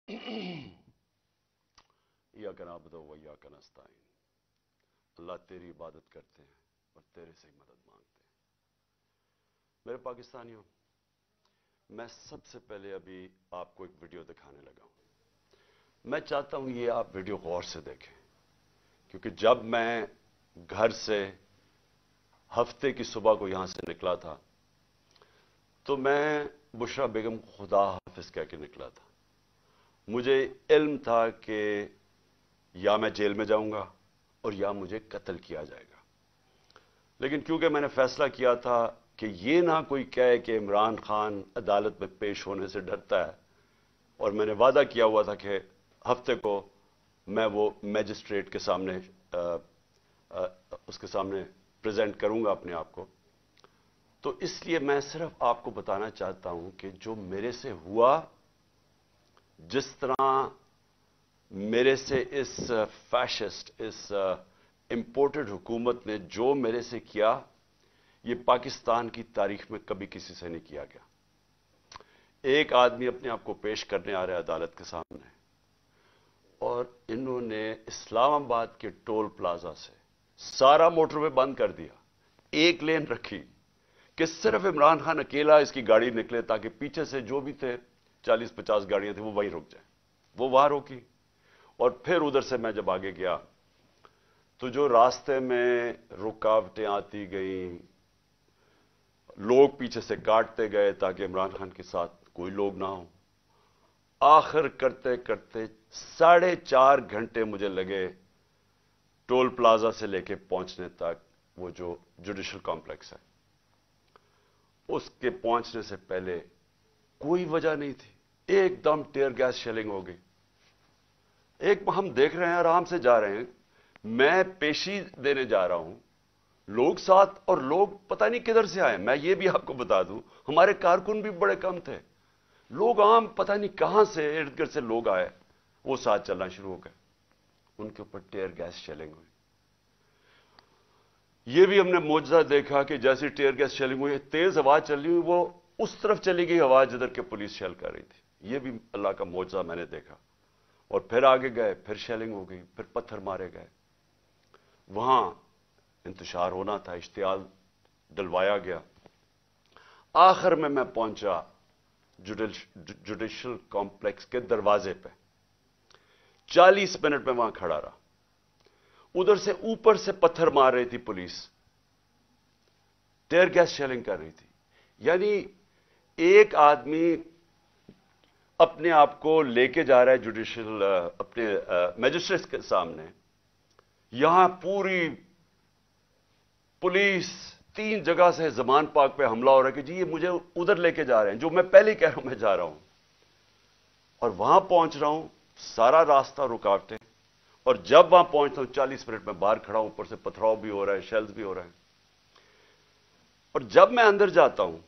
इय्याका नअबुदु व इय्याका नस्तईन। अल्लाह तेरी इबादत करते हैं और तेरे से ही मदद मांगते हैं। मेरे पाकिस्तानियों, मैं सबसे पहले अभी आपको एक वीडियो दिखाने लगा हूं। मैं चाहता हूं ये आप वीडियो गौर से देखें, क्योंकि जब मैं घर से हफ्ते की सुबह को यहां से निकला था तो मैं बुशरा बेगम को खुदा हाफिज कह के निकला था। मुझे इल्म था कि या मैं जेल में जाऊंगा और या मुझे कत्ल किया जाएगा, लेकिन क्योंकि मैंने फैसला किया था कि ये ना कोई कहे कि इमरान खान अदालत में पेश होने से डरता है, और मैंने वादा किया हुआ था कि हफ्ते को मैं वो मैजिस्ट्रेट के सामने उसके सामने प्रेजेंट करूंगा अपने आप को, तो इसलिए मैं सिर्फ आपको बताना चाहता हूं कि जो मेरे से हुआ, जिस तरह मेरे से इस फैशिस्ट, इस इंपोर्टेड हुकूमत ने जो मेरे से किया, ये पाकिस्तान की तारीख में कभी किसी से नहीं किया गया। एक आदमी अपने आप को पेश करने आ रहा है अदालत के सामने, और इन्होंने इस्लामाबाद के टोल प्लाजा से सारा मोटरवे बंद कर दिया, एक लेन रखी कि सिर्फ इमरान खान अकेला इसकी गाड़ी निकले, ताकि पीछे से जो भी थे 40-50 गाड़ियां थी वो वहीं रुक जाए। वो वहां रोकी, और फिर उधर से मैं जब आगे गया तो जो रास्ते में रुकावटें आती गई, लोग पीछे से काटते गए ताकि इमरान खान के साथ कोई लोग ना हो। आखिर करते करते 4.5 घंटे मुझे लगे टोल प्लाजा से लेके पहुंचने तक। वो जो जुडिशल कॉम्प्लेक्स है उसके पहुंचने से पहले कोई वजह नहीं थी, एकदम टीयर गैस शेलिंग हो गई। हम देख रहे हैं, आराम से जा रहे हैं, मैं पेशी देने जा रहा हूं, लोग साथ, और लोग पता नहीं किधर से आए। मैं ये भी आपको बता दूं, हमारे कारकुन भी बड़े कम थे, लोग आम पता नहीं कहां से इर्द गिर्द से लोग आए, वो साथ चलना शुरू हो गए, उनके ऊपर टीयर गैस शेलिंग हुई। ये भी हमने मौजज़ा देखा कि जैसी टीयर गैस शेलिंग हुई, तेज हवा चल रही हुई, वो उस तरफ चली गई हवा जिधर के पुलिस शेल कर रही थी। ये भी अल्लाह का मौजज़ा मैंने देखा। और फिर आगे गए, फिर शेलिंग हो गई, फिर पत्थर मारे गए। वहां इंतशार होना था, इश्तियाल डलवाया गया। आखिर में मैं पहुंचा जुडिशल कॉम्प्लेक्स के दरवाजे पे। 40 मिनट में वहां खड़ा रहा। उधर से ऊपर से पत्थर मार रही थी पुलिस, टीयर गैस शेलिंग कर रही थी। यानी एक आदमी अपने आप को लेके जा रहा है जुडिशल अपने मैजिस्ट्रेट के सामने, यहां पूरी पुलिस 3 जगह से जमान पाक पे हमला हो रहा है कि जी ये मुझे उधर लेके जा रहे हैं, जो मैं पहले ही कह रहा हूं मैं जा रहा हूं। और वहां पहुंच रहा हूं, सारा रास्ता रुकावटें, और जब वहां पहुंचता हूं 40 मिनट में बाहर खड़ा हूं, ऊपर से पथराव भी हो रहा है, शेल्स भी हो रहे हैं। और जब मैं अंदर जाता हूं,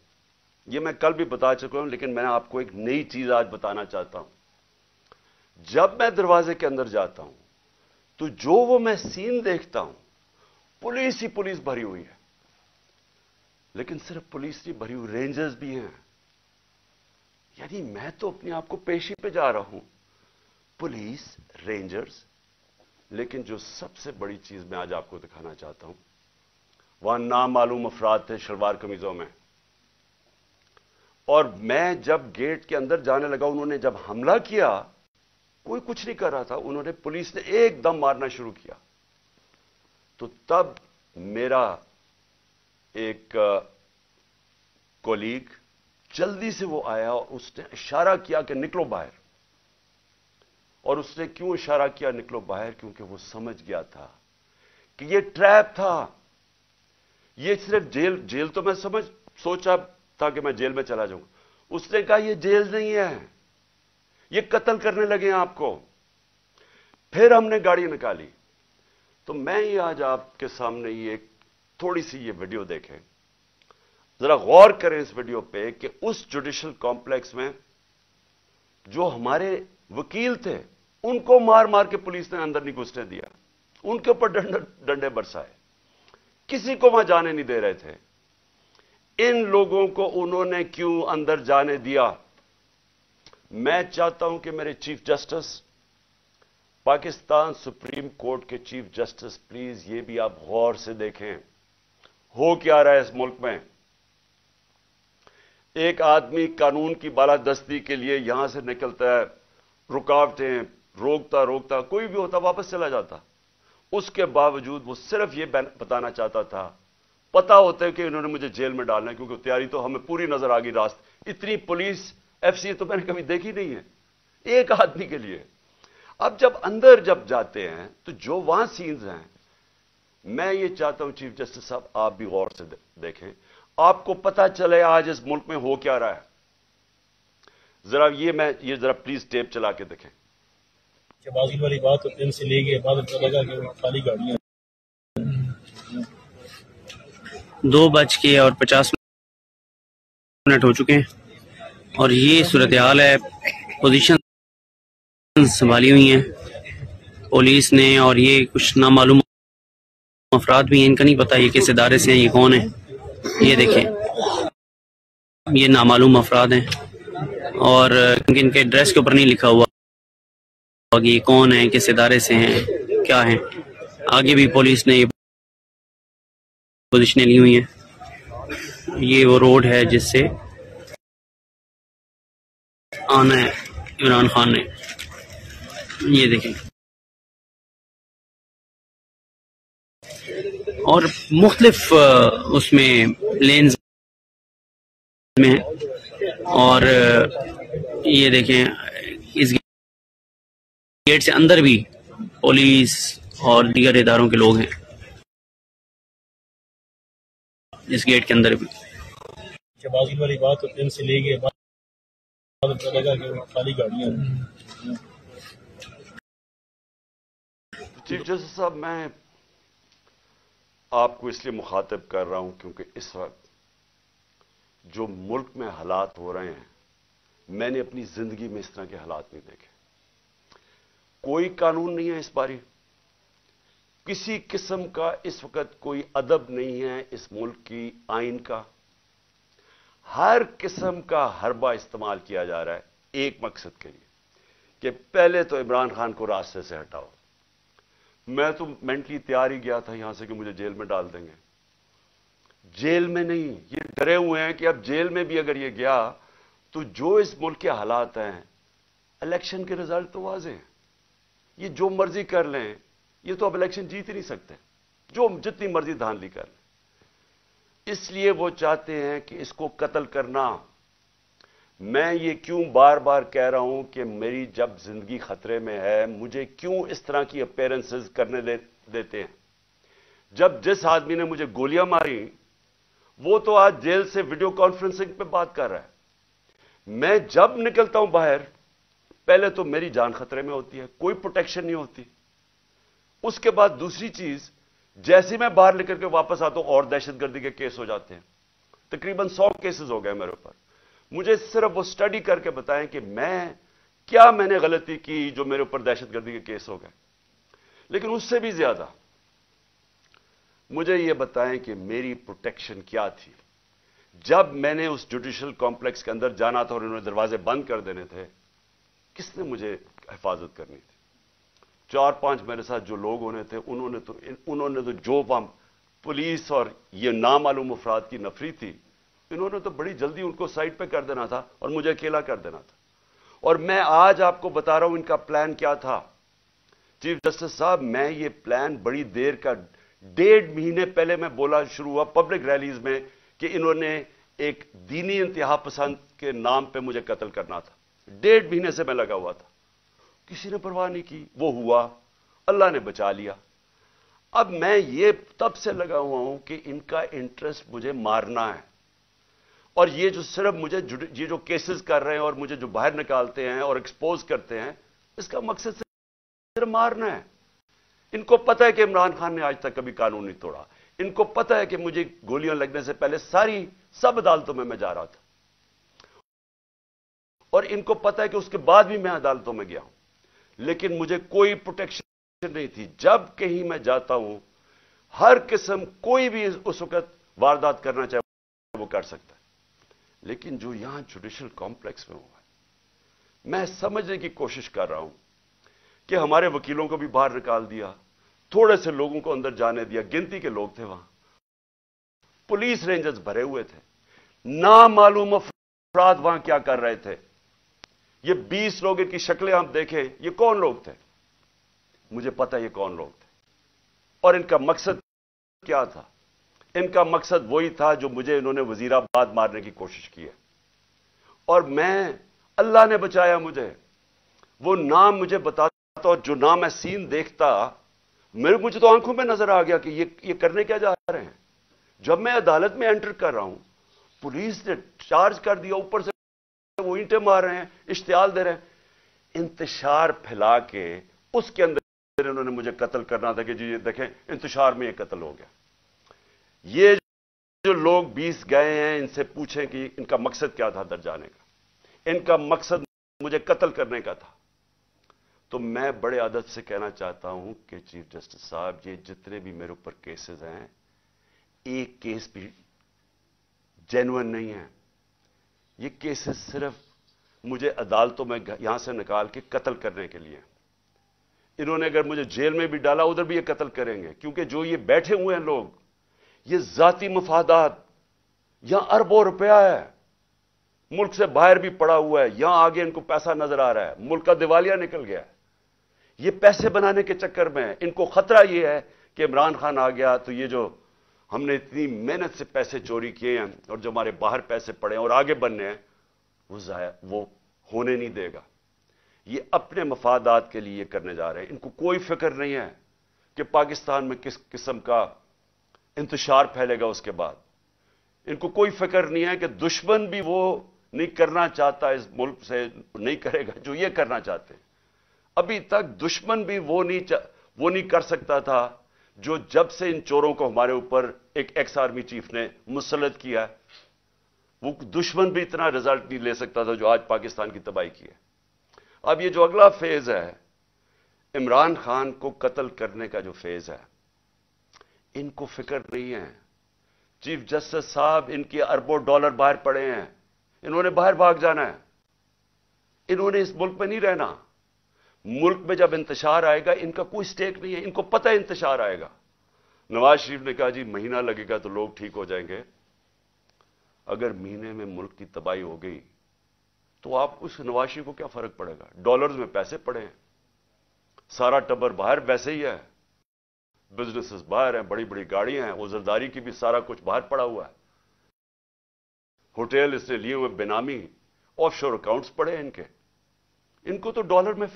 ये मैं कल भी बता चुका हूं, लेकिन मैं आपको एक नई चीज आज बताना चाहता हूं। जब मैं दरवाजे के अंदर जाता हूं तो जो वो मैं सीन देखता हूं, पुलिस ही पुलिस भरी हुई है। लेकिन सिर्फ पुलिस नहीं भरी हुई, रेंजर्स भी हैं। यानी मैं तो अपने आप को पेशी पे जा रहा हूं, पुलिस, रेंजर्स। लेकिन जो सबसे बड़ी चीज मैं आज आपको दिखाना चाहता हूं, वहां नामालूम अफराद थे शलवार कमीजों में। और मैं जब गेट के अंदर जाने लगा, उन्होंने जब हमला किया, कोई कुछ नहीं कर रहा था, उन्होंने, पुलिस ने एकदम मारना शुरू किया। तो तब मेरा एक कोलीग जल्दी से वो आया और उसने इशारा किया कि निकलो बाहर। और उसने क्यों इशारा किया निकलो बाहर? क्योंकि वो समझ गया था कि ये ट्रैप था। ये सिर्फ जेल तो मैं सोचा था कि मैं जेल में चला जाऊंगा। उसने कहा ये जेल नहीं है, ये कत्ल करने लगे हैं आपको। फिर हमने गाड़ी निकाली। तो मैं ये आज आपके सामने ये थोड़ी सी ये वीडियो देखें, जरा गौर करें इस वीडियो पे कि उस जुडिशल कॉम्प्लेक्स में जो हमारे वकील थे, उनको मार मार के पुलिस ने अंदर नहीं घुसने दिया, उनके ऊपर डंडे बरसाए, किसी को वहां जाने नहीं दे रहे थे। इन लोगों को उन्होंने क्यों अंदर जाने दिया? मैं चाहता हूं कि मेरे chief justice, Pakistan supreme court के चीफ जस्टिस, प्लीज ये भी आप गौर से देखें हो क्या रहा है इस मुल्क में। एक आदमी कानून की बालादस्ती के लिए यहां से निकलता है, रुकावटें रोकता रोकता, कोई भी होता वापस चला जाता। उसके बावजूद वो सिर्फ ये बताना चाहता था, पता होता है कि इन्होंने मुझे जेल में डालना है, क्योंकि तैयारी तो हमें पूरी नजर आ गई। रास्ते इतनी पुलिस एफसी तो मैंने कभी देखी नहीं है एक आदमी के लिए। अब जब अंदर जाते हैं तो जो वहां सीन्स हैं, मैं ये चाहता हूं चीफ जस्टिस साहब आप भी गौर से देखें, आपको पता चले आज इस मुल्क में हो क्या रहा है। जरा ये जरा प्लीज टेप चला के देखें। बाजी वाली बात तो दिन से ले गए, बाद में लगा कि खाली गाड़ियां 2:50 हो चुके हैं और ये सूरत हाल है। पोजीशन संभाली हुई हैं पुलिस ने, और ये कुछ नामालूम अफराद भी हैं, इनका नहीं पता ये किस इदारे से हैं, ये कौन है। ये देखें, ये नामालूम अफराद हैं और इनके ड्रेस के ऊपर नहीं लिखा हुआ कि ये कौन है, किस इदारे से हैं, क्या है। आगे भी पुलिस ने ये पोजीशनें ली हुई हैं। ये वो रोड है जिससे आना है इमरान खान ने। ये देखें, और मुख्तलिफ उसमें लेन्स में है। और ये देखें, इस गेट से अंदर भी पुलिस और दीगर इदारों के लोग हैं, इस गेट के अंदर भी। बाजी वाली बात तो दिन से ले गए, बाद में लगा कि खाली गाड़ियां। चीफ जस्टिस साहब, मैं आपको इसलिए मुखातिब कर रहा हूं क्योंकि इस वक्त जो मुल्क में हालात हो रहे हैं, मैंने अपनी जिंदगी में इस तरह के हालात नहीं देखे। कोई कानून नहीं है इस बारी, किसी किस्म का इस वक्त कोई अदब नहीं है इस मुल्क की आइन का। हर किस्म का हरबा इस्तेमाल किया जा रहा है एक मकसद के लिए कि पहले तो इमरान खान को रास्ते से हटाओ। मैं तो मेंटली तैयार ही गया था यहां से कि मुझे जेल में डाल देंगे। जेल में नहीं, ये डरे हुए हैं कि अब जेल में भी अगर ये गया तो जो इस मुल्क के हालात हैं, इलेक्शन के रिजल्ट तो वाज़ेह हैं, ये जो मर्जी कर लें, ये तो अब इलेक्शन जीत ही नहीं सकते, जो जितनी मर्जी धांधली कर लें। इसलिए वो चाहते हैं कि इसको कत्ल करना। मैं ये क्यों बार बार कह रहा हूं कि मेरी जब जिंदगी खतरे में है, मुझे क्यों इस तरह की अपीयरेंसेस करने देते हैं। जब जिस आदमी ने मुझे गोलियां मारी वो तो आज जेल से वीडियो कॉन्फ्रेंसिंग पे बात कर रहा है। मैं जब निकलता हूं बाहर, पहले तो मेरी जान खतरे में होती है, कोई प्रोटेक्शन नहीं होती। उसके बाद दूसरी चीज, जैसे मैं बाहर निकल के वापस आता हूं और दहशतगर्दी के केस हो जाते हैं। तकरीबन 100 केसेस हो गए मेरे ऊपर। मुझे सिर्फ वो स्टडी करके बताएं कि मैंने गलती की जो मेरे ऊपर दहशतगर्दी के केस हो गए। लेकिन उससे भी ज्यादा मुझे यह बताएं कि मेरी प्रोटेक्शन क्या थी। जब मैंने उस जुडिशल कॉम्प्लेक्स के अंदर जाना था और उन्होंने दरवाजे बंद कर देने थे, किसने मुझे हिफाजत करनी थी? 4-5 मेरे साथ जो लोग होने थे, उन्होंने तो जो पुलिस और ये नामालूम अफराद की नफरी थी, इन्होंने तो बड़ी जल्दी उनको साइड पे कर देना था और मुझे अकेला कर देना था। और मैं आज आपको बता रहा हूं इनका प्लान क्या था। चीफ जस्टिस साहब, मैं ये प्लान बड़ी देर का, 1.5 महीने पहले मैं बोला शुरू हुआ पब्लिक रैलीज में कि इन्होंने एक दीनी इंतहा पसंद के नाम पे मुझे कत्ल करना था। 1.5 महीने से मैं लगा हुआ था, किसी ने परवाह नहीं की। वो हुआ, अल्लाह ने बचा लिया। अब मैं ये तब से लगा हुआ हूं कि इनका इंटरेस्ट मुझे मारना है। और ये जो सिर्फ मुझे ये जो केसेस कर रहे हैं और मुझे जो बाहर निकालते हैं और एक्सपोज करते हैं, इसका मकसद सिर्फ मारना है। इनको पता है कि इमरान खान ने आज तक कभी कानून नहीं तोड़ा। इनको पता है कि मुझे गोलियां लगने से पहले सब अदालतों में मैं जा रहा था, और इनको पता है कि उसके बाद भी मैं अदालतों में गया हूं, लेकिन मुझे कोई प्रोटेक्शन नहीं थी। जब कहीं मैं जाता हूं, हर किस्म कोई भी उस वक्त वारदात करना चाहे वो कर सकता है। लेकिन जो यहां जुडिशल कॉम्प्लेक्स में हुआ है, मैं समझने की कोशिश कर रहा हूं कि हमारे वकीलों को भी बाहर निकाल दिया, थोड़े से लोगों को अंदर जाने दिया, गिनती के लोग थे वहां, पुलिस रेंजर्स भरे हुए थे, नामालूम अफराद वहां क्या कर रहे थे। ये 20 लोग, इनकी शक्लें आप देखें, ये कौन लोग थे? मुझे पता है ये कौन लोग थे और इनका मकसद क्या था। इनका मकसद वही था जो मुझे इन्होंने वजीराबाद मारने की कोशिश की है, और मैं, अल्लाह ने बचाया मुझे। वो नाम मुझे बताता और जो नाम मैं सीन देखता, मुझे तो आंखों में नजर आ गया कि ये करने क्या जा रहे हैं। जब मैं अदालत में एंटर कर रहा हूं, पुलिस ने चार्ज कर दिया, ऊपर से वो ईंटें मार रहे हैं, इश्तिहाल दे रहे हैं, इंतशार फैला के उसके अंदर इन्होंने मुझे कत्ल करना था कि जी ये देखें इंतशार में ये कत्ल हो गया। ये जो लोग 20 गए हैं, इनसे पूछें कि इनका मकसद क्या था अंदर जाने का। इनका मकसद मुझे कत्ल करने का था। तो मैं बड़े अदब से कहना चाहता हूं कि चीफ जस्टिस साहब, ये जितने भी मेरे ऊपर केसेस हैं, एक केस भी जेन्युइन नहीं है। ये केसेस सिर्फ मुझे अदालतों में यहां से निकाल के कत्ल करने के लिए। इन्होंने अगर मुझे जेल में भी डाला, उधर भी ये कत्ल करेंगे, क्योंकि जो ये बैठे हुए हैं लोग, ये जाती मफादात, यहां अरबों रुपया है, मुल्क से बाहर भी पड़ा हुआ है, यहां आगे इनको पैसा नजर आ रहा है, मुल्क का दिवालिया निकल गया है। ये पैसे बनाने के चक्कर में इनको खतरा ये है कि इमरान खान आ गया तो ये जो हमने इतनी मेहनत से पैसे चोरी किए हैं और जो हमारे बाहर पैसे पड़े हैं और आगे बनने हैं, वो होने नहीं देगा। ये अपने मफादात के लिए करने जा रहे हैं। इनको कोई फिक्र नहीं है कि पाकिस्तान में किस किस्म का इंतशार फैलेगा उसके बाद। इनको कोई फिक्र नहीं है कि दुश्मन भी वो नहीं करना चाहता, इस मुल्क से नहीं करेगा जो ये करना चाहते हैं। अभी तक दुश्मन भी वो नहीं कर सकता था जो जब से इन चोरों को हमारे ऊपर एक एक्स आर्मी चीफ ने मुसल्लत किया, वो दुश्मन भी इतना रिजल्ट नहीं ले सकता था जो आज पाकिस्तान की तबाही की है। अब ये जो अगला फेज है, इमरान खान को कत्ल करने का जो फेज है, इनको फिक्र नहीं है। चीफ जस्टिस साहब, इनके अरबों डॉलर बाहर पड़े हैं, इन्होंने बाहर भाग जाना है, इन्होंने इस मुल्क में नहीं रहना। मुल्क में जब इंतशार आएगा, इनका कोई स्टेक नहीं है, इनको पता है इंतशार आएगा। नवाज शरीफ ने कहा जी महीना लगेगा तो लोग ठीक हो जाएंगे। अगर महीने में मुल्क की तबाही हो गई तो आप उस नवाज शरीफ को क्या फर्क पड़ेगा? डॉलर्स में पैसे पड़े हैं, सारा टब्बर बाहर वैसे ही है, बिजनेसेस बाहर हैं, बड़ी बड़ी गाड़ियां हैं, वो जरदारी की भी सारा कुछ बाहर पड़ा हुआ है, होटल इसने लिए हुए बेनामी, ऑफशोर अकाउंट्स पड़े हैं इनके। इनको तो डॉलर में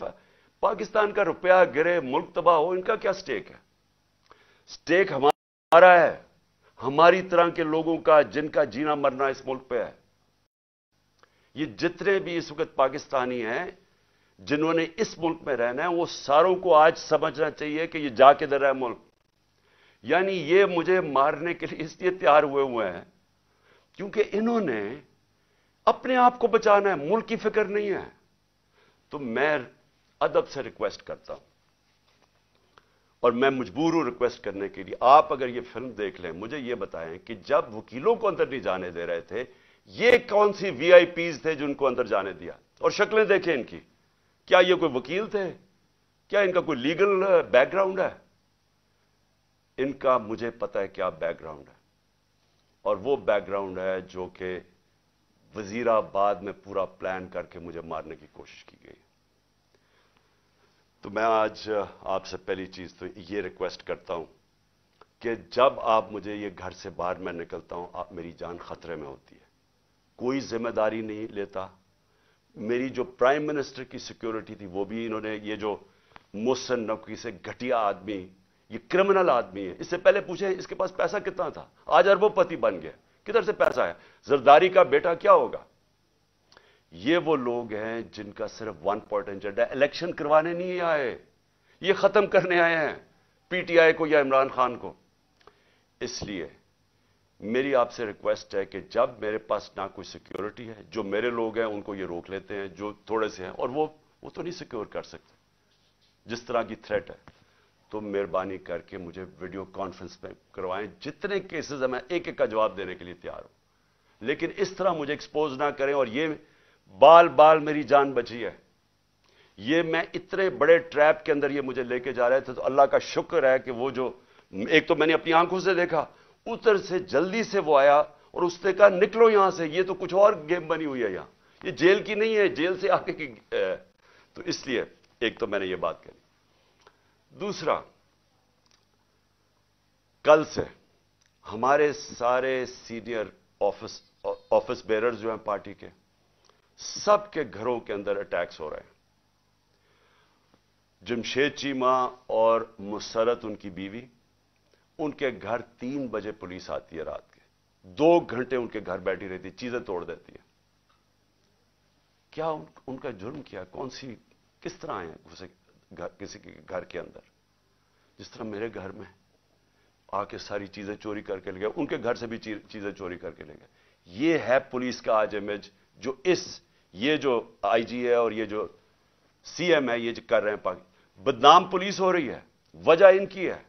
पाकिस्तान का रुपया गिरे, मुल्क तबाह हो, इनका क्या स्टेक है? स्टेक हमारा है, हमारी तरह के लोगों का, जिनका जीना मरना इस मुल्क पे है। ये जितने भी इस वक्त पाकिस्तानी हैं जिन्होंने इस मुल्क में रहना है, वो सारों को आज समझना चाहिए कि ये जा किधर है मुल्क। यानी ये मुझे मारने के लिए इसलिए तैयार हुए हैं क्योंकि इन्होंने अपने आप को बचाना है, मुल्क की फिक्र नहीं है। तो मैं अदब से रिक्वेस्ट करता हूं, और मैं मजबूर हूं रिक्वेस्ट करने के लिए, आप अगर ये फिल्म देख लें, मुझे ये बताएं कि जब वकीलों को अंदर नहीं जाने दे रहे थे, ये कौन सी वीआईपीज थे जिनको अंदर जाने दिया? और शक्लें देखें इनकी, क्या ये कोई वकील थे? क्या इनका कोई लीगल बैकग्राउंड है? इनका मुझे पता है क्या बैकग्राउंड है, और वो बैकग्राउंड है जो कि वजीराबाद में पूरा प्लान करके मुझे मारने की कोशिश की गई। तो मैं आज आपसे पहली चीज तो ये रिक्वेस्ट करता हूं कि जब आप मुझे ये घर से बाहर मैं निकलता हूं, आप मेरी जान खतरे में होती है, कोई जिम्मेदारी नहीं लेता। मेरी जो प्राइम मिनिस्टर की सिक्योरिटी थी वो भी इन्होंने, ये जो मोहसिन नकवी से घटिया आदमी, ये क्रिमिनल आदमी है, इससे पहले पूछे इसके पास पैसा कितना था, आज अरबोपति बन गया, किधर से पैसा आया? जरदारी का बेटा क्या होगा? ये वो लोग हैं जिनका सिर्फ वन पॉइंट एजेंडा, इलेक्शन करवाने नहीं आए, ये खत्म करने आए हैं पीटीआई को या इमरान खान को। इसलिए मेरी आपसे रिक्वेस्ट है कि जब मेरे पास ना कोई सिक्योरिटी है, जो मेरे लोग हैं उनको ये रोक लेते हैं, जो थोड़े से हैं, और वो तो नहीं सिक्योर कर सकते जिस तरह की थ्रेट है, तो मेहरबानी करके मुझे वीडियो कॉन्फ्रेंस में करवाएं। जितने केसेस हैं मैं एक एक का जवाब देने के लिए तैयार हूं, लेकिन इस तरह मुझे एक्सपोज ना करें और ये بال بال میری جان بچی ہے. یہ میں اتنے بڑے ٹریپ کے اندر یہ مجھے لے کے جا رہے تھے, تو اللہ کا شکر ہے کہ وہ جو ایک تو میں نے اپنی آنکھوں سے دیکھا, ادھر سے جلدی سے وہ آیا اور اس نے کہا نکلو یہاں سے, یہ تو کچھ اور گیم بنی ہوئی ہے یہاں, یہ جیل کی نہیں ہے, جیل سے آگے کی. تو اس لیے ایک تو میں نے یہ بات کہی. دوسرا, کل سے ہمارے سارے سینئر آفس بیررز جو ہیں پارٹی کے, سب کے گھروں کے اندر اٹیکس ہو رہے ہیں. جمشید چیمہ اور مسرت ان کی بیوی, ان کے گھر 3 بجے پولیس آتی ہے رات کے, 2 گھنٹے ان کے گھر بیٹھی رہتی, چیزیں توڑ دیتی ہے. کیا ان کا جرم کیا؟ کس طرح آئے ہیں کسی کے گھر کے اندر؟ جس طرح میرے گھر میں آ کے ساری چیزیں چوری کر کے لے گئے, ان کے گھر سے بھی چیزیں چوری کر کے لے گئے. یہ ہے پولیس کا آج امیج جو یہ جو آئی جی ہے اور یہ جو سی ایم ہے, یہ جو کر رہے ہیں. بدنام پولیس ہو رہی ہے, وجہ ان کی ہے,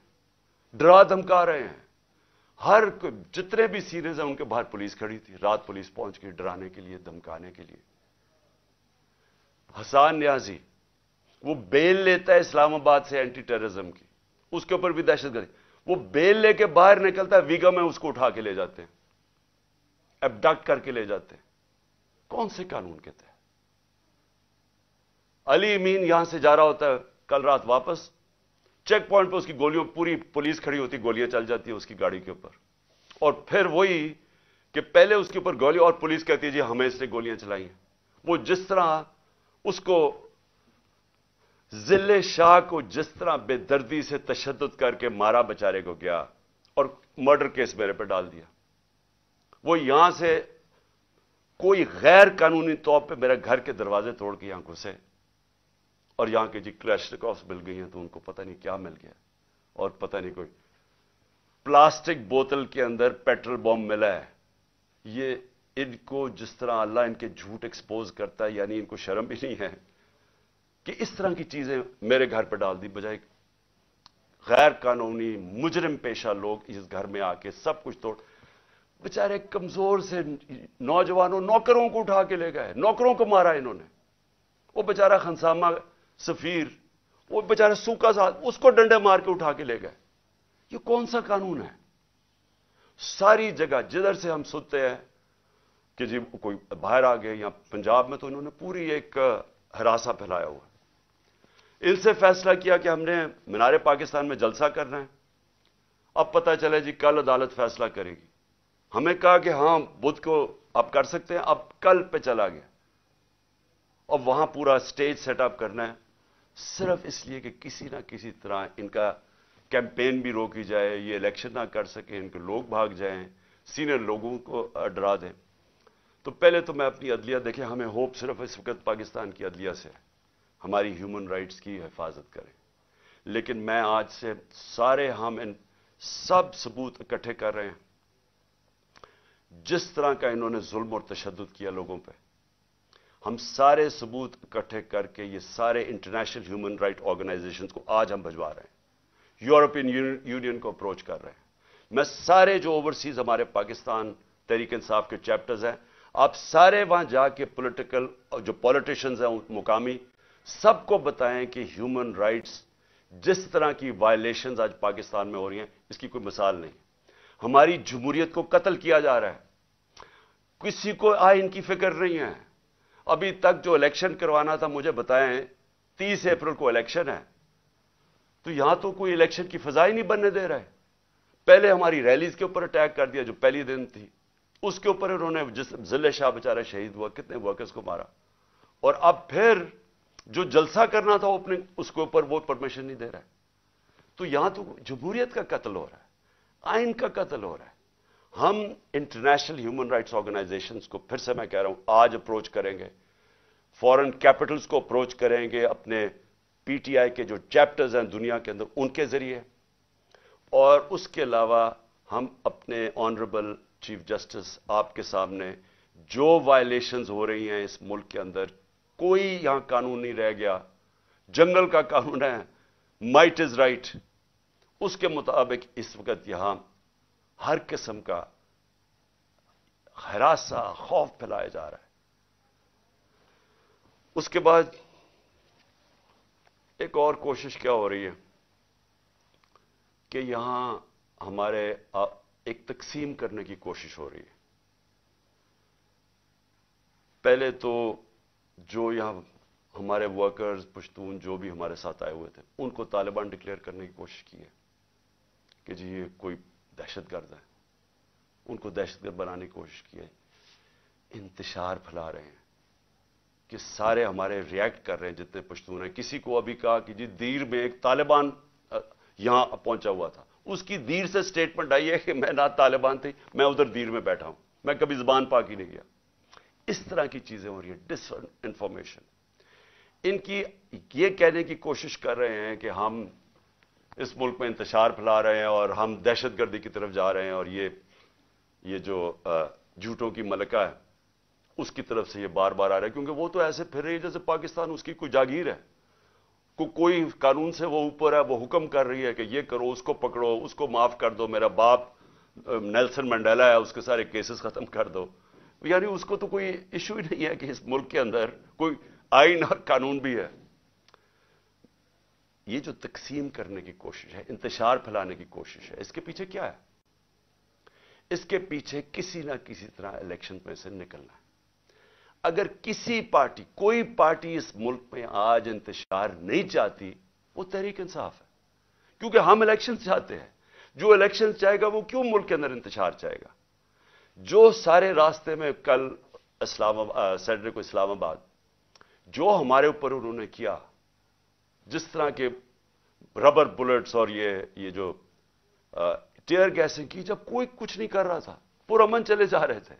ڈرا دھمکا رہے ہیں. جتنے بھی سیریز ہیں ان کے باہر پولیس کھڑی تھی, رات پولیس پہنچ گئی ڈرانے کے لیے, دھمکانے کے لیے. حسان نیازی وہ بیل لیتا ہے اسلام آباد سے اینٹی ٹیررزم کی, اس کے اوپر بھی دہشت گردی. وہ بیل لے کے باہر نکلتا ہے, ویگا میں اس کو اٹھا کے لے جاتے ہیں, ایبڈکٹ کر کے لے جاتے ہیں. کون سے قانون کے تحت؟ علی امین یہاں سے جا رہا ہوتا ہے کل رات واپس, چیک پوائنٹ پہ اس کی گولیوں, پوری پولیس کھڑی ہوتی, گولیاں چل جاتی ہیں اس کی گاڑی کے اوپر. اور پھر وہی کہ پہلے اس کے اوپر گولی اور پولیس کہتی ہے جی ہمیں اس نے گولیاں چلائی ہیں. وہ جس طرح اس کو ذل شاہ کو جس طرح بے دردی سے تشدد کر کے مارا بچارے کو گیا اور مرڈر کیس میرے پہ ڈال دیا, وہ یہاں سے کوئی غیر قانونی طور پہ میرے گھر کے دروازے توڑ کے یہاں گھسے, اور یہاں کے جی کلیشنکوفs مل گئی ہیں, تو ان کو پتہ نہیں کیا مل گیا, اور پتہ نہیں کوئی پلاسٹک بوتل کے اندر پیٹرول بم ملا ہے. یہ ان کو جس طرح اللہ ان کے جھوٹ ایکسپوز کرتا ہے, یعنی ان کو شرم بھی نہیں ہے کہ اس طرح کی چیزیں میرے گھر پہ ڈال دی, بجائے غیر قانونی مجرم پیشہ لوگ اس گھر میں آ کے سب کچھ توڑ. بیچارے کمزور سے نوجوانوں, نوکروں کو اٹھا کے لے گئے, نوکروں کو مارا انہوں نے. وہ بیچارہ خنسامہ سفیر, وہ بیچارہ سوکا ساتھ, اس کو ڈنڈے مار کے اٹھا کے لے گئے. یہ کون سا قانون ہے؟ ساری جگہ جدھر سے ہم سنتے ہیں کہ جی کوئی باہر آ گئے, یا پنجاب میں تو انہوں نے پوری ایک ہراساں پھیلایا ہوا. ان سے فیصلہ کیا کہ ہم نے مینار پاکستان میں جلسہ کرنا ہے. اب پتہ چلے جی کل عدالت فیصلہ کرے گی. ہمیں کہا کہ ہاں بدھ کو آپ کر سکتے ہیں, اب کل پہ چلا گیا. اب وہاں پورا اسٹیج سیٹ اپ کرنا ہے, صرف اس لیے کہ کسی نہ کسی طرح ان کا کیمپین بھی روکی جائے, یہ الیکشن نہ کر سکیں, ان کے لوگ بھاگ جائیں, سینئر لوگوں کو ڈرا دیں. تو پہلے تو میں اپنی عدلیہ, دیکھیں ہمیں ہوپ صرف اس وقت پاکستان کی عدلیہ سے ہے, ہماری ہیومن رائٹس کی حفاظت کریں. لیکن میں آج سے سارے ہم ان سب ثبوت اکٹھے کر رہے ہیں. جس طرح کا انہوں نے ظلم اور تشدد کیا لوگوں پہ, ہم سارے ثبوت اکٹھے کر کے یہ سارے انٹرنیشنل ہیومن رائٹ آرگنائزیشنز کو آج ہم بھجوا رہے ہیں, یورپین یونین کو اپروچ کر رہے ہیں. میں سارے جو اوورسیز ہمارے پاکستان تحریک انصاف کے چیپٹرز ہیں, آپ سارے وہاں جا کے جو پولیٹیشنز ہیں مقامی, سب کو بتائیں کہ ہیومن رائٹس جس طرح کی وائلیشنز آج پاکستان میں ہو رہی ہیں, اس کی کوئی مثال نہیں. ہماری جمہوریت کو قتل کیا جا رہا ہے, کسی کو آئین کی فکر نہیں ہے. ابھی تک جو الیکشن کروانا تھا, مجھے بتائیں 30 اپریل کو الیکشن ہے, تو یہاں تو کوئی الیکشن کی فضا ہی نہیں بننے دے رہا ہے. پہلے ہماری ریلیز کے اوپر اٹیک کر دیا جو پہلی دن تھی, اس کے اوپر انہوں نے ذل شاہ بیچارہ شہید ہوا, کتنے ورکرز کو مارا. اور اب پھر جو جلسہ کرنا تھا اوپننگ, اس کے اوپر وہ پرمیشن نہیں دے رہا ہے. تو یہاں تو جمہوریت کا قتل ہو رہا ہے, آئین کا قتل ہو رہا ہے. ہم انٹرنیشنل ہیومن رائٹس آرگنائزیشنز کو پھر سے میں کہہ رہا ہوں آج اپروچ کریں گے, فورن کیپٹلز کو اپروچ کریں گے, اپنے پی ٹی آئی کے جو چیپٹرز ہیں دنیا کے اندر ان کے ذریعے, اور اس کے علاوہ ہم اپنے آنریبل چیف جسٹس آپ کے سامنے جو وائلیشنز ہو رہی ہیں اس ملک کے اندر, کوئی یہاں قانون نہیں رہ گیا. جنگل کا قانون ہے, مائٹ از رائٹ, اس کے مطابق اس وقت یہاں ہر قسم کا ہراساں خوف پھیلایا جا رہا ہے. اس کے بعد ایک اور کوشش کیا ہو رہی ہے کہ یہاں ہمارے ایک تقسیم کرنے کی کوشش ہو رہی ہے. پہلے تو جو یہاں ہمارے ورکرز پشتون جو بھی ہمارے ساتھ آئے ہوئے تھے ان کو طالبان ڈکلیئر کرنے کی کوشش کی ہے کہ جی یہ کوئی دہشت گرد ہے, ان کو دہشت گرد بنانے کی کوشش کی ہے. انتشار پھیلا رہے ہیں کہ سارے ہمارے ریئیکٹ کر رہے ہیں جتنے پشتون ہیں. کسی کو ابھی کہا کہ جی دیر میں ایک طالبان یہاں پہنچا ہوا تھا, اس کی دیر سے سٹیٹمنٹ آئی ہے کہ میں نہ طالبان تھی, میں ادھر دیر میں بیٹھا ہوں, میں کبھی زبان پاک ہی نہیں گیا. اس طرح کی چیزیں ہو رہی ہیں, ڈس انفارمیشن. ان کی یہ کہنے کی کوشش کر رہے ہیں کہ ہم اس ملک میں انتشار پھیلا رہے ہیں اور ہم دہشت گردی کی طرف جا رہے ہیں, اور یہ جو جھوٹوں کی ملکہ ہے اس کی طرف سے یہ بار بار آ رہا ہے, کیونکہ وہ تو ایسے پھر رہی ہے جیسے پاکستان اس کی کوئی جاگیر ہے, کوئی قانون سے وہ اوپر ہے, وہ حکم کر رہی ہے کہ یہ کرو, اس کو پکڑو, اس کو معاف کر دو, میرا باپ نیلسن منڈیلا ہے اس کے سارے کیسز ختم کر دو. یعنی اس کو تو کوئی ایشو ہی نہیں ہے کہ اس ملک کے اندر کوئی آئین اور قانون بھی ہے. یہ جو تقسیم کرنے کی کوشش ہے, انتشار پھیلانے کی کوشش ہے, اس کے پیچھے کیا ہے؟ اس کے پیچھے کسی نہ کسی طرح الیکشن میں سے نکلنا ہے. اگر کسی پارٹی, کوئی پارٹی اس ملک میں آج انتشار نہیں چاہتی, وہ تحریک انصاف ہے, کیونکہ ہم الیکشن چاہتے ہیں. جو الیکشن چاہے گا وہ کیوں ملک کے اندر انتشار چاہے گا؟ جو سارے راستے میں کل سیٹرڈے کو اسلام آباد جو ہمارے اوپر انہوں نے کیا, جس طرح کے ربر بلٹس اور یہ جو ٹیئر گیسنگ کی, جب کوئی کچھ نہیں کر رہا تھا, پرامن چلے جا رہے تھے.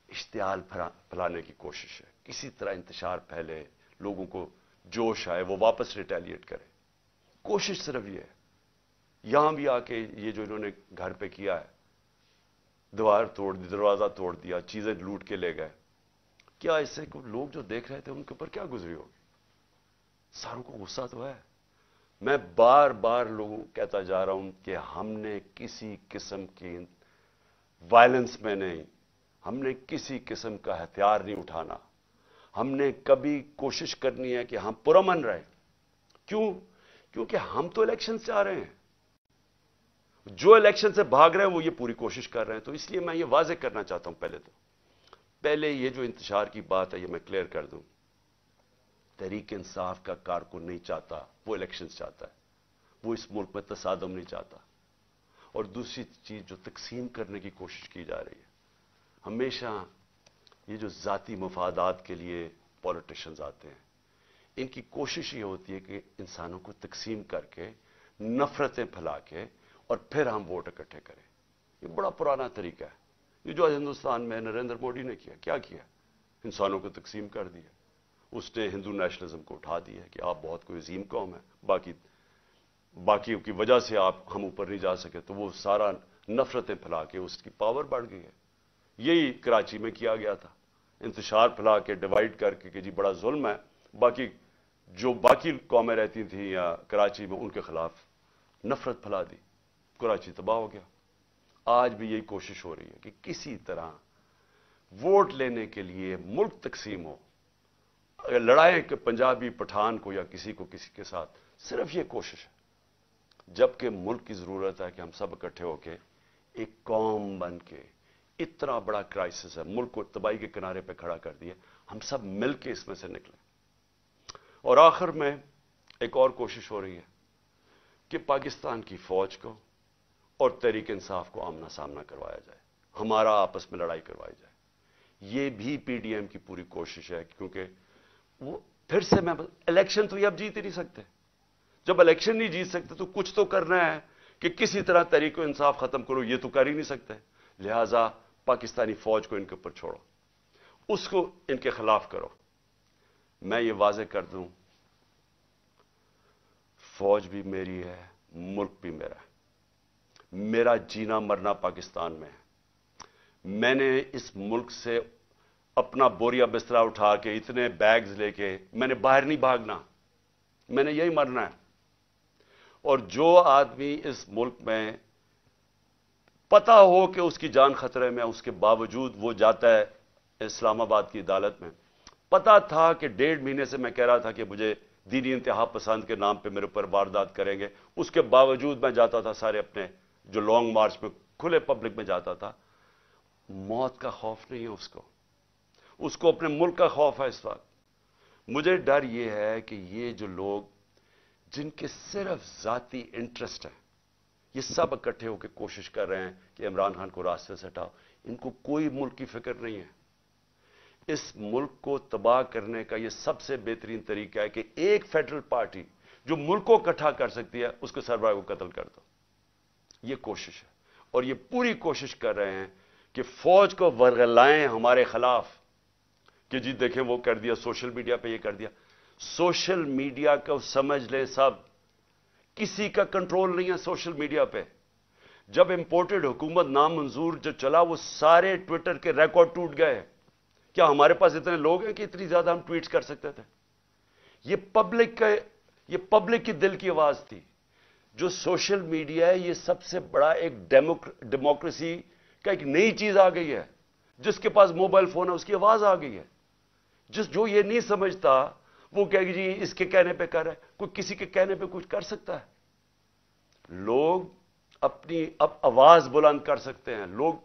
اشتعال پھیلانے کی کوشش ہے, کسی طرح انتشار پھیلے, لوگوں کو جوش آئے, وہ واپس ریٹیلیٹ کرے. کوشش صرف یہ ہے. یہاں بھی آ کے یہ جو انہوں نے گھر پہ کیا ہے, دیوار توڑ دی, دروازہ توڑ دیا, چیزیں لوٹ کے لے گئے, کیا اس سے لوگ جو دیکھ رہے تھے ان کے اوپر کیا گزری ہوگی؟ ساروں کو غصہ تو ہے. میں بار بار لوگوں کہتا جا رہا ہوں کہ ہم نے کسی قسم کی وائلنس میں نہیں, ہم نے کسی قسم کا ہتھیار نہیں اٹھانا. ہم نے کبھی کوشش کرنی ہے کہ ہم پرامن رہیں. کیوں؟ کیونکہ ہم تو الیکشن سے آ رہے ہیں. جو الیکشن سے بھاگ رہے ہیں وہ یہ پوری کوشش کر رہے ہیں. تو اس لیے میں یہ واضح کرنا چاہتا ہوں, پہلے یہ جو انتشار کی بات ہے یہ میں کلیئر کر دوں. تحریک انصاف کا کارکن نہیں چاہتا, وہ الیکشن چاہتا ہے. وہ اس ملک میں تصادم نہیں چاہتا. اور دوسری چیز جو تقسیم کرنے کی کوشش کی جا رہی ہے, ہمیشہ یہ جو ذاتی مفادات کے لیے پولیٹیشنز آتے ہیں, ان کی کوشش یہ ہوتی ہے کہ انسانوں کو تقسیم کر کے, نفرتیں پھیلا کے, اور پھر ہم ووٹ اکٹھے کریں. یہ بڑا پرانا طریقہ ہے. یہ جو ہندوستان میں نریندر مودی نے کیا کیا؟ انسانوں کو تقسیم کر دیا. اس نے ہندو نیشنلزم کو اٹھا دیا کہ آپ بہت کوئی عظیم قوم ہے, باقیوں کی وجہ سے ہم اوپر نہیں جا سکے, تو وہ سارا نفرتیں پھیلا کے اس کی پاور بڑھ گئی ہے. یہی کراچی میں کیا گیا تھا, انتشار پھیلا کے, ڈیوائیڈ کر کے کہ جی بڑا ظلم ہے. باقی قومیں رہتی تھیں یا کراچی میں, ان کے خلاف نفرت پھیلا دی, کراچی تباہ ہو گیا. آج بھی یہی کوشش ہو رہی ہے کہ کسی طرح ووٹ لینے کے لیے ملک تقسیم ہو. اگر لڑائیں کہ پنجابی پٹھان کو یا کسی کے ساتھ, صرف یہ کوشش ہے. جبکہ ملک کی ضرورت ہے کہ ہم سب اکٹھے ہو کے ایک قوم بن کے, اتنا بڑا کرائسس ہے, ملک کو تباہی کے کنارے پہ کھڑا کر دیا, ہم سب مل کے اس میں سے نکلیں. اور آخر میں ایک اور کوشش ہو رہی ہے کہ پاکستان کی فوج کو اور تحریک انصاف کو آمنا سامنا کروایا جائے, ہمارا آپس میں لڑائی کروائی جائے. یہ بھی پی ڈی ایم کی پوری کوشش ہے, کیونکہ وہ پھر سے الیکشن تو یہ اب جیت ہی نہیں سکتے. جب الیکشن نہیں جیت سکتے تو کچھ تو کرنا ہے کہ کسی طرح تحریک انصاف ختم کرو. یہ تو کر ہی نہیں سکتے. لہذا پاکستانی فوج کو ان کے اوپر چھوڑو, اس کو ان کے خلاف کرو. میں یہ واضح کر دوں, فوج بھی میری ہے, ملک بھی میرا ہے. میرا جینا مرنا پاکستان میں ہے. میں نے اس ملک سے اپنا بوریا بسترا اٹھا کے, اتنے بیگز لے کے, میں نے باہر نہیں بھاگنا, میں نے یہی مرنا ہے. اور جو آدمی اس ملک میں پتا ہو کہ اس کی جان خطرے میں, اس کے باوجود وہ جاتا ہے اسلام آباد کی عدالت میں, पता था कि 1.5 महीने से मैं कह रहा था कि मुझे दीनी इंतहा पसंद के नाम पे मेरे ऊपर वारदात करेंगे, उसके बावजूद मैं जाता था सारे अपने जो लॉन्ग मार्च में खुले पब्लिक में जाता था। मौत का खौफ नहीं है उसको अपने मुल्क का खौफ है। इस वक्त मुझे डर यह है कि ये जो लोग जिनके सिर्फ जाती इंटरेस्ट है, ये सब इकट्ठे होकर कोशिश कर रहे हैं कि इमरान खान को रास्ते से हटाओ। इनको कोई मुल्क की फिक्र नहीं है। इस मुल्क को तबाह करने का यह सबसे बेहतरीन तरीका है कि एक फेडरल पार्टी जो मुल्क को इकट्ठा कर सकती है, उसके सरबराह को कत्ल कर दो। यह कोशिश है और ये पूरी कोशिश कर रहे हैं कि फौज को वर्गलाएं हमारे खिलाफ कि जी देखें वो कर दिया, सोशल मीडिया पे ये कर दिया। सोशल मीडिया को समझ लें सब, किसी का कंट्रोल नहीं है सोशल मीडिया पे। जब इंपोर्टेड हुकूमत नामंजूर जो चला, वो सारे ट्विटर के रिकॉर्ड टूट गए। क्या हमारे पास इतने लोग हैं कि इतनी ज्यादा हम ट्वीट्स कर सकते थे? ये पब्लिक की दिल की आवाज थी। जो सोशल मीडिया है, ये सबसे बड़ा एक डेमोक्रेसी का एक नई चीज आ गई है। जिसके पास मोबाइल फोन है उसकी आवाज आ गई है। जो ये नहीं समझता वो कहेगी जी इसके कहने पे कर रहा है। कोई किसी के कहने पे कुछ कर सकता है? लोग अपनी अब आवाज बुलंद कर सकते हैं, लोग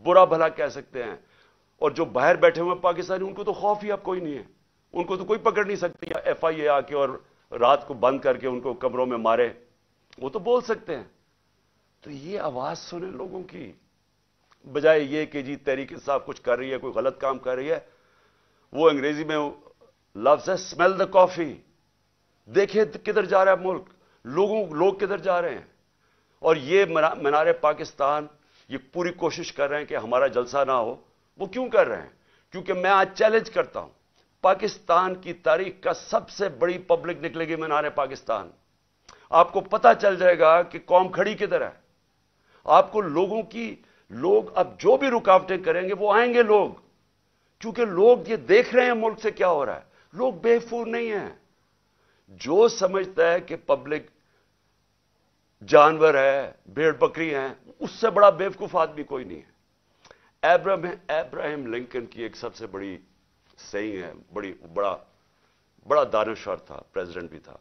बुरा भला कह सकते हैं। और जो बाहर बैठे हुए पाकिस्तानी, उनको तो खौफ ही अब कोई नहीं है। उनको तो कोई पकड़ नहीं सकती FIA आके और रात को बंद करके उनको कमरों में मारे। वो तो बोल सकते हैं। तो ये आवाज सुने लोगों की, बजाय ये कि जी तहरीक इंसाफ कुछ कर रही है, कोई गलत काम कर रही है। वो अंग्रेजी में लफ्ज है स्मेल द कॉफी। देखे किधर जा रहा है मुल्क, लोग किधर जा रहे हैं। और ये मीनार पाकिस्तान ये पूरी कोशिश कर रहे हैं कि हमारा जलसा ना हो। वो क्यों कर रहे हैं? क्योंकि मैं आज चैलेंज करता हूं, पाकिस्तान की तारीख का सबसे बड़ी पब्लिक निकलेगी मीनार पाकिस्तान। आपको पता चल जाएगा कि कौम खड़ी किधर है। आपको लोग अब जो भी रुकावटें करेंगे वो आएंगे लोग, क्योंकि लोग ये देख रहे हैं मुल्क से क्या हो रहा है। लोग बेवकूफ नहीं हैं। जो समझता है कि पब्लिक जानवर है, भेड़ बकरी है, उससे बड़ा बेवकूफ आदमी कोई नहीं है। अब्राहम लिंकन की एक सबसे बड़ी सही है, बड़ा दानश्वर था, प्रेसिडेंट भी था।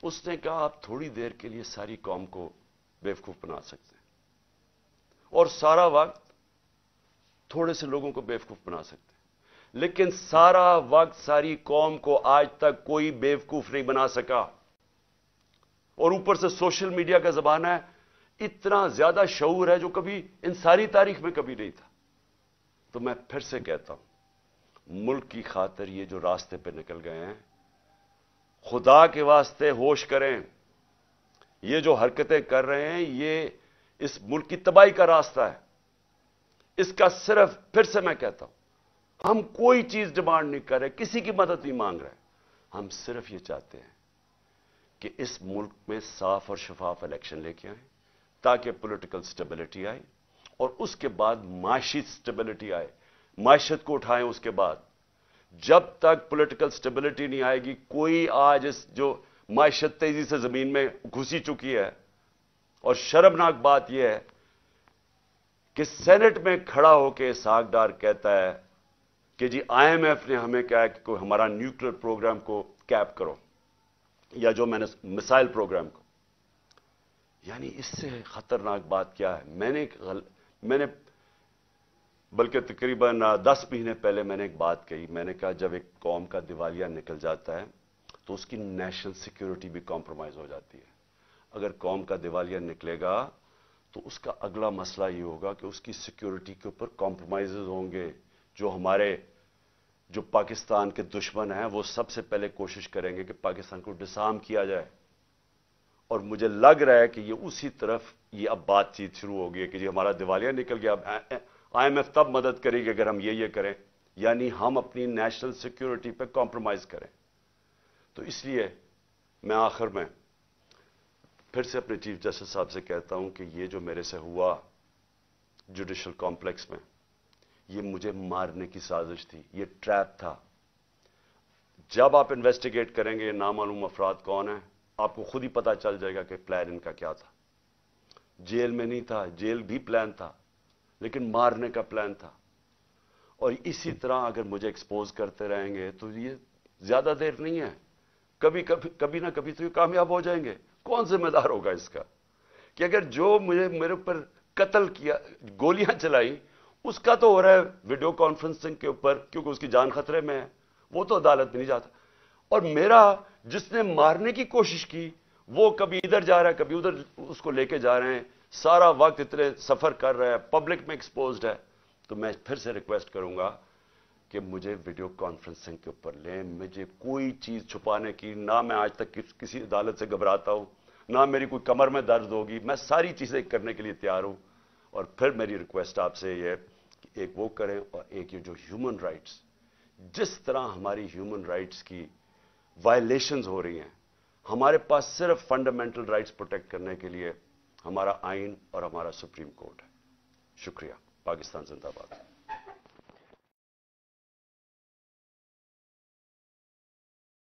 उसने कहा आप थोड़ी देर के लिए सारी कौम को बेवकूफ बना सकते हैं और सारा वक्त थोड़े से लोगों को बेवकूफ बना सकते हैं, लेकिन सारा वक्त सारी कौम को आज तक कोई बेवकूफ नहीं बना सका। और ऊपर से सोशल मीडिया का जमाना है, इतना ज्यादा शऊर है जो कभी इन सारी तारीख में कभी नहीं था। तो मैं फिर से कहता हूं, मुल्क की खातिर ये जो रास्ते पे निकल गए हैं, खुदा के वास्ते होश करें। ये जो हरकतें कर रहे हैं, ये इस मुल्क की तबाही का रास्ता है। इसका सिर्फ, फिर से मैं कहता हूं, हम कोई चीज डिमांड नहीं कर रहे, किसी की मदद नहीं मांग रहे। हम सिर्फ ये चाहते हैं कि इस मुल्क में साफ और शफाफ इलेक्शन लेके आए ताकि पॉलिटिकल स्टेबिलिटी आए और उसके बाद माशी स्टेबिलिटी आए, माशियत को उठाएं। उसके बाद जब तक पॉलिटिकल स्टेबिलिटी नहीं आएगी, कोई आज इस जो माशियत तेजी से जमीन में घुसी चुकी है। और शर्मनाक बात यह है कि सेनेट में खड़ा होकर इसहाक डार कहता है कि जी IMF ने हमें कहा कि कोई हमारा न्यूक्लियर प्रोग्राम को कैप करो, या जो मैंने मिसाइल प्रोग्राम को। यानी इससे खतरनाक बात क्या है? मैंने बल्कि तकरीबन 10 महीने पहले मैंने एक बात कही। मैंने कहा जब एक कौम का दिवालिया निकल जाता है तो उसकी नेशनल सिक्योरिटी भी कॉम्प्रोमाइज हो जाती है। अगर कौम का दिवालिया निकलेगा तो उसका अगला मसला ये होगा कि उसकी सिक्योरिटी के ऊपर कॉम्प्रोमाइजेज होंगे। जो पाकिस्तान के दुश्मन हैं वो सबसे पहले कोशिश करेंगे कि पाकिस्तान को डिसआर्म किया जाए। और मुझे लग रहा है कि ये उसी तरफ ये अब बातचीत शुरू हो गई है कि जी हमारा दिवालिया निकल गया, अब IMF तब मदद करेगी अगर हम ये करें, यानी हम अपनी नेशनल सिक्योरिटी पे कॉम्प्रोमाइज करें। तो इसलिए मैं आखिर में फिर से अपने चीफ जस्टिस साहब से कहता हूं कि ये जो मेरे से हुआ जुडिशल कॉम्प्लेक्स में, ये मुझे मारने की साजिश थी, ये ट्रैप था। जब आप इन्वेस्टिगेट करेंगे नामालूम अफराद कौन है, आपको खुद ही पता चल जाएगा कि प्लान इनका क्या था। जेल में नहीं था, जेल भी प्लान था, लेकिन मारने का प्लान था। और इसी तरह अगर मुझे एक्सपोज करते रहेंगे तो ये ज्यादा देर नहीं है, कभी ना कभी तो ये कामयाब हो जाएंगे। कौन जिम्मेदार होगा इसका कि अगर जो मुझे मेरे ऊपर कत्ल किया, गोलियां चलाई, उसका तो हो रहा है वीडियो कॉन्फ्रेंसिंग के ऊपर, क्योंकि उसकी जान खतरे में है, वो तो अदालत में नहीं जाता। और मेरा जिसने मारने की कोशिश की वो कभी इधर जा रहा है, कभी उधर उसको लेके जा रहे हैं, सारा वक्त इतने सफर कर रहा है, पब्लिक में एक्सपोज्ड है। तो मैं फिर से रिक्वेस्ट करूंगा कि मुझे वीडियो कॉन्फ्रेंसिंग के ऊपर लें। मुझे कोई चीज छुपाने की, ना मैं आज तक किसी अदालत से घबराता हूं, ना मेरी कोई कमर में दर्द होगी, मैं सारी चीजें करने के लिए तैयार हूं। और फिर मेरी रिक्वेस्ट आपसे ये कि एक वो करें, और एक ये जो ह्यूमन राइट्स, जिस तरह हमारी ह्यूमन राइट्स की वायलेशंस हो रही हैं, हमारे पास सिर्फ फंडामेंटल राइट्स प्रोटेक्ट करने के लिए हमारा आइन और हमारा सुप्रीम कोर्ट है। शुक्रिया। पाकिस्तान जिंदाबाद।